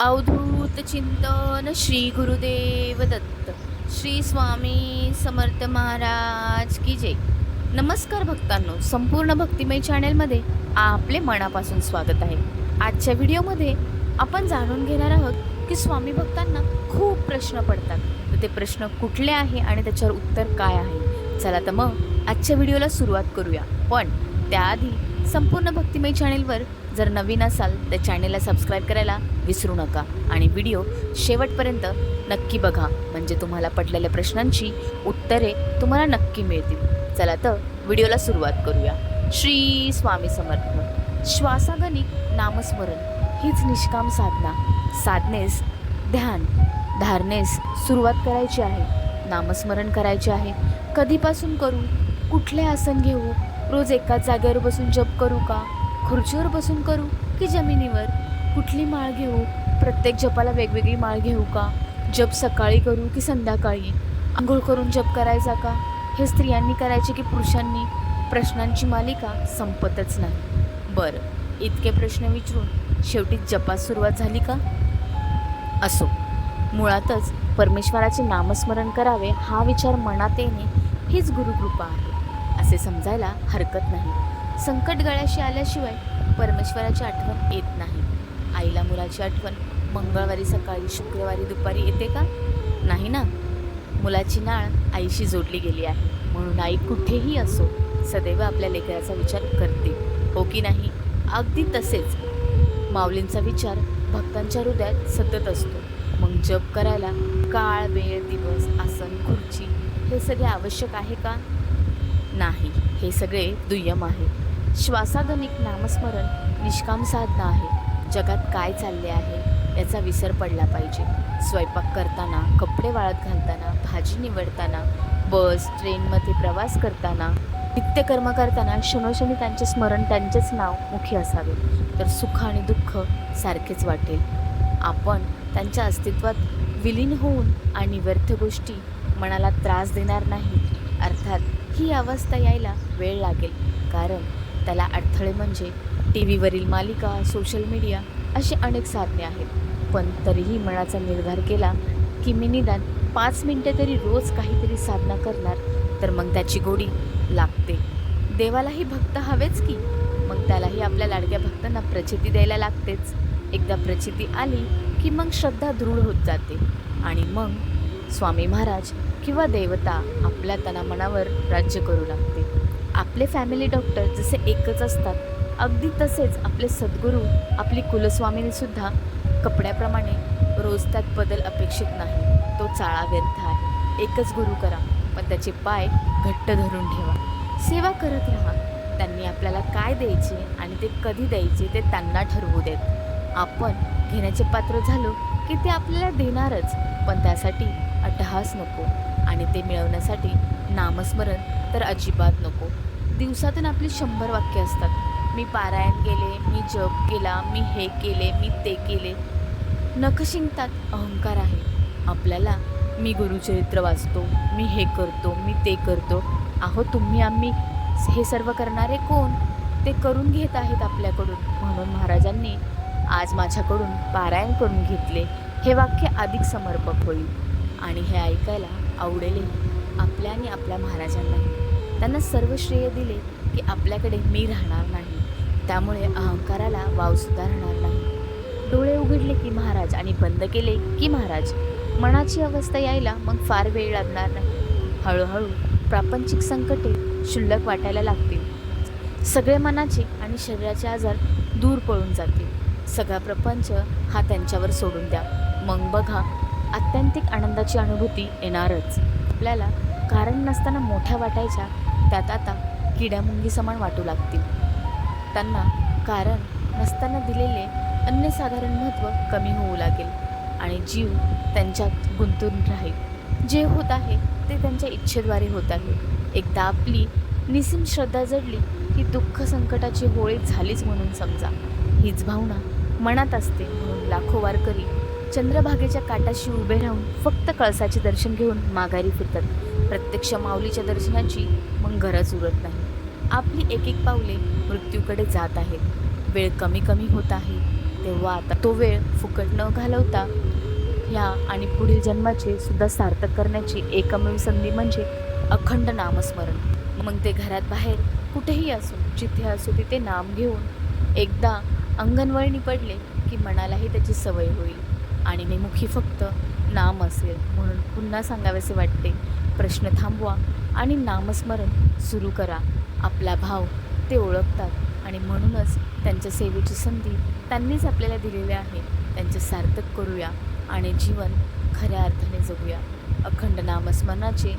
अवधूत चिंतन श्री गुरुदेव दत्त श्री स्वामी समर्थ महाराज की जय. नमस्कार भक्तांनो, संपूर्ण भक्तिमय चॅनलमध्ये आपले मनापासून स्वागत आहे. आजच्या व्हिडिओमध्ये आपण जाणून घेणार आहोत की स्वामी भक्तांना खूप प्रश्न पडतात, तर ते प्रश्न कुठले आहे आणि त्याच्यावर उत्तर काय आहे. चला तर मग आजच्या व्हिडिओला सुरुवात करूया. पण त्याआधी संपूर्ण भक्तिमय चॅनलवर जर नवीन असाल तर चॅनेलला सबस्क्राईब करायला विसरू नका आणि व्हिडिओ शेवटपर्यंत नक्की बघा, म्हणजे तुम्हाला पडलेल्या प्रश्नांची उत्तरे तुम्हाला नक्की मिळतील. चला तर व्हिडिओला सुरुवात करूया. श्री स्वामी समर्थ. श्वासागणिक नामस्मरण हीच निष्काम साधना. साधनेस ध्यान धारणेस सुरुवात करायची आहे. नामस्मरण करायचे आहे. कधीपासून करू? कुठले आसन घेऊ? रोज एकाच जागेवर बसून जप करू का? खुर्चीवर बसून करू की जमिनीवर? कुठली माळ घेऊ? प्रत्येक जपाला वेगवेगळी माळ घेऊ का? जप सकाळी करू की संध्याकाळी? आंघोळ करून जप करायचा का? हे स्त्रियांनी करायचे की पुरुषांनी? प्रश्नांची मालिका संपतच नाही. बरं, इतके प्रश्न विचारून शेवटी जपास सुरुवात झाली का? असो, मुळातच परमेश्वराचे नामस्मरण करावे हा विचार मनात येणे हीच गुरुकृपा आहे असे समजायला हरकत नाही. संकट गळ्याशी आल्याशिवाय परमेश्वराची आठवण येत नाही. आईला मुलाची आठवण मंगळवारी सकाळी, शुक्रवारी दुपारी येते का? नाही ना. मुलाची नाळ आईशी जोडली गेली आहे, म्हणून आई कुठेही असो सदैव आपल्या लेकराचा विचार करते, हो की नाही? अगदी तसेच माऊलींचा विचार भक्तांच्या हृदयात सतत असतो. मग जप करायला काळ, वेळ, दिवस, आसन, खुर्ची हे सगळे आवश्यक आहे का? नाही, हे सगळे दुय्यम आहे. श्वासागणिक नामस्मरण निष्काम साधना आहे. जगात काय चालले आहे याचा विसर पडला पाहिजे. स्वयंपाक करताना, कपडे वाळत घालताना, भाजी निवडताना, बस ट्रेनमध्ये प्रवास करताना, नित्यकर्म करताना क्षणोक्षणी त्यांचे स्मरण, त्यांचेच नाव मुखी असावे, तर सुख आणि दुःख सारखेच वाटेल. आपण त्यांच्या अस्तित्वात विलीन होऊन आणि व्यर्थ गोष्टी मनाला त्रास देणार नाही. अर्थात ही अवस्था यायला वेळ लागेल, कारण त्याला अडथळे म्हणजे टी व्हीवरील मालिका, सोशल मीडिया अशी अनेक साधने आहेत. पण तरीही मनाचा निर्धार केला की मी निदान 5 मिनिटे तरी रोज काहीतरी साधना करणार, तर मग त्याची गोडी लागते. देवालाही भक्त हवेच की, मग त्यालाही आपल्या लाडक्या भक्तांना प्रचिती द्यायला लागतेच. एकदा प्रचिती आली की मग श्रद्धा दृढ होत जाते आणि मग स्वामी महाराज किंवा देवता आपल्या तना मनावर राज्य करू लागते. आपले फॅमिली डॉक्टर जसे एकच असतात, अगदी तसेच आपले सद्गुरू, आपली कुलस्वामिनीसुद्धा कपड्याप्रमाणे रोज त्यात बदल अपेक्षित नाही. तो चाळा व्यर्थ आहे. एकच गुरु करा, पण त्याचे पाय घट्ट धरून ठेवा. सेवा करत राहा. त्यांनी आपल्याला काय द्यायचे आणि ते कधी द्यायचे ते त्यांना ठरवू देत. आपण घेण्याचे पात्र झालो की ते आपल्याला देणारच, पण त्यासाठी अट्टहास नको आणि ते मिळवण्यासाठी नामस्मरण तर अजिबात नको. दिवसातून आपली 100 वाक्य असतात. मी पारायण केले, मी जप केला, मी हे केले, मी ते केले. नख शिंकतात. अहंकार आहे आपल्याला. मी गुरुचरित्र वाचतो, मी हे करतो, मी ते करतो. अहो, तुम्ही आम्ही हे सर्व करणारे कोण? ते करून घेत आहेत आपल्याकडून. म्हणून महाराजांनी आज माझ्याकडून पारायण करून घेतले हे वाक्य अधिक समर्पक होईल आणि हे ऐकायला आवडेलही आपल्या आणि आपल्या महाराजांनाही. त्यांना सर्व श्रेय दिले की आपल्याकडे मी राहणार नाही, त्यामुळे अहंकाराला वावसुद्धा राहणार नाही. डोळे उघडले की महाराज आणि बंद केले की महाराज. मनाची अवस्था यायला मग फार वेळ लागणार नाही. हळूहळू प्रापंचिक संकटे क्षुल्लक वाटायला लागतील. सगळे मनाचे आणि शरीराचे आजार दूर पळून जातील. सगळा प्रपंच हा त्यांच्यावर सोडून द्या. मग बघा, आत्यंतिक आनंदाची अनुभूती येणारच. आपल्याला कारण नसताना मोठ्या वाटायच्या, त्यात आता किड्यामुंगी समान वाटू लागतील. त्यांना कारण नसताना दिलेले अन्यसाधारण महत्त्व कमी होऊ लागेल आणि जीव त्यांच्यात गुंतून राहील. जे होत आहे ते त्यांच्या इच्छेद्वारे होत आहे. एकदा आपली निसीम श्रद्धा जडली की दुःख संकटाची होळी झालीच म्हणून समजा. हीच भावना मनात असते, म्हणून लाखो वारकरी चंद्रभागेच्या काठाशी उभे राहून फक्त कळसाचे दर्शन घेऊन माघारी फिरतात. प्रत्यक्ष माऊलीच्या दर्शनाची मग गरज उरत नाही. आपली एक एक पावले मृत्यूकडे जात आहेत. वेळ कमी कमी होत आहे, तेव्हा आता तो वेळ फुकट न घालवता ह्या आणि पुढील जन्माचे सुद्धा सार्थक करण्याची एकमेव संधी म्हणजे अखंड नामस्मरण. मग ते घरात बाहेर कुठेही असो, जिथे असो तिथे नाम घेऊन एकदा अंगणवळणी पडले की मनालाही त्याची सवय होईल आणि नेमुखी फक्त नाम असेल. म्हणून पुन्हा सांगावेसे वाटते, प्रश्न थांबवा आणि नामस्मरण सुरू करा. आपला भाव ते ओळखतात आणि म्हणूनच त्यांच्या सेवेची संधी त्यांनीच आपल्याला दिलेली आहे. त्यांचे सार्थक करूया आणि जीवन खऱ्या अर्थाने जगूया. अखंड नामस्मरणाचे